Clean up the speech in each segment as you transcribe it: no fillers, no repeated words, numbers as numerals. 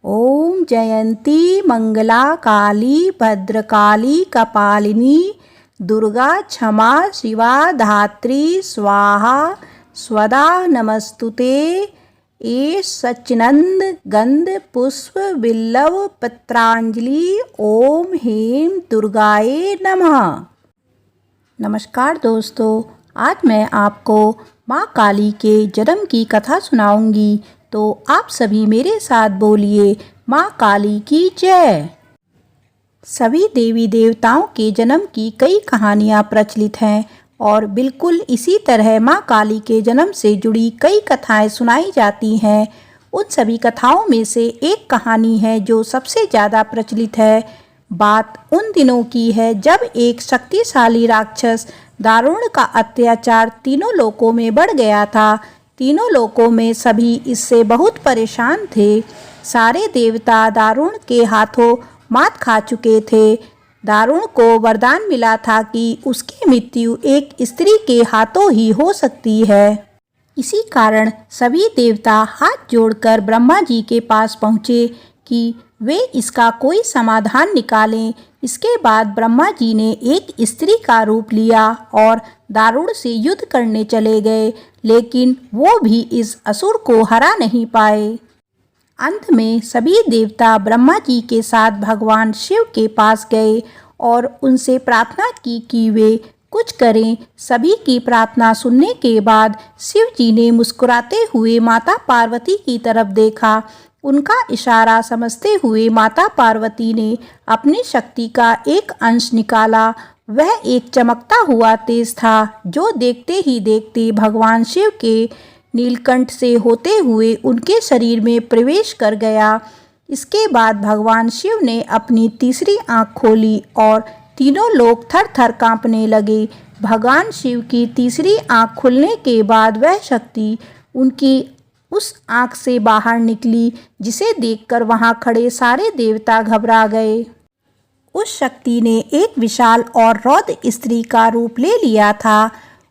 ओम जयंती मंगला काली भद्रकाली कपालिनी दुर्गा क्षमा शिवा धात्री स्वाहा स्वदा नमस्तुते। ए सच्चिनंद गंध पुष्प बिल्लव पत्रांजलि। ओम ह्रीं दुर्गाए नमः। नमस्कार दोस्तों, आज मैं आपको माँ काली के जन्म की कथा सुनाऊंगी, तो आप सभी मेरे साथ बोलिए माँ काली की जय। सभी देवी देवताओं के जन्म की कई कहानियाँ प्रचलित हैं और बिल्कुल इसी तरह माँ काली के जन्म से जुड़ी कई कथाएं सुनाई जाती हैं। उन सभी कथाओं में से एक कहानी है जो सबसे ज़्यादा प्रचलित है। बात उन दिनों की है जब एक शक्तिशाली राक्षस दारुण का अत्याचार तीनों लोकों में बढ़ गया था। तीनों लोकों में सभी इससे बहुत परेशान थे। सारे देवता दारुण के हाथों मात खा चुके थे। दारुण को वरदान मिला था कि उसकी मृत्यु एक स्त्री के हाथों ही हो सकती है। इसी कारण सभी देवता हाथ जोड़कर ब्रह्मा जी के पास पहुँचे कि वे इसका कोई समाधान निकालें। इसके बाद ब्रह्मा जी ने एक स्त्री का रूप लिया और दारुण से युद्ध करने चले गए, लेकिन वो भी इस असुर को हरा नहीं पाए। अंत में सभी देवता ब्रह्मा जी के साथ भगवान शिव के पास गए और उनसे प्रार्थना की कि वे कुछ करें। सभी की प्रार्थना सुनने के बाद शिव जी ने मुस्कुराते हुए माता पार्वती की तरफ देखा। उनका इशारा समझते हुए माता पार्वती ने अपनी शक्ति का एक अंश निकाला। वह एक चमकता हुआ तेज था जो देखते ही देखते भगवान शिव के नीलकंठ से होते हुए उनके शरीर में प्रवेश कर गया। इसके बाद भगवान शिव ने अपनी तीसरी आंख खोली और तीनों लोग थर थर कांपने लगे। भगवान शिव की तीसरी आंख खुलने के बाद वह शक्ति उनकी उस आंख से बाहर निकली, जिसे देखकर वहां खड़े सारे देवता घबरा गए। उस शक्ति ने एक विशाल और रौद्र स्त्री का रूप ले लिया था।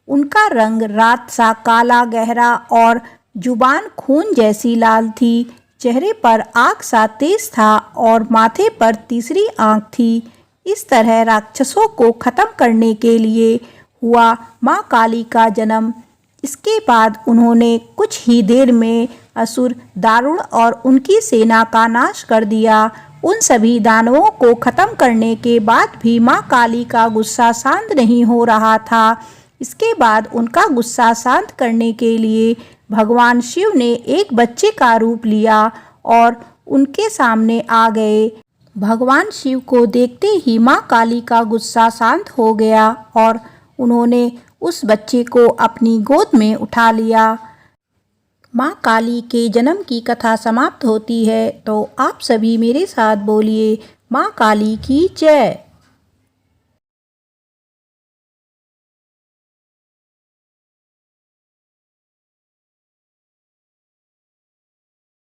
उनका रंग रात सा काला गहरा और जुबान खून जैसी लाल थी। चेहरे पर आग सा तेज था और माथे पर तीसरी आंख थी। इस तरह राक्षसों को खत्म करने के लिए हुआ माँ काली का जन्म। इसके बाद उन्होंने कुछ ही देर में असुर दारुण और उनकी सेना का नाश कर दिया। उन सभी दानवों को खत्म करने के बाद भी माँ काली का गुस्सा शांत नहीं हो रहा था। इसके बाद उनका गुस्सा शांत करने के लिए भगवान शिव ने एक बच्चे का रूप लिया और उनके सामने आ गए। भगवान शिव को देखते ही माँ काली का गुस्सा शांत हो गया और उन्होंने उस बच्चे को अपनी गोद में उठा लिया। माँ काली के जन्म की कथा समाप्त होती है, तो आप सभी मेरे साथ बोलिए माँ काली की जय।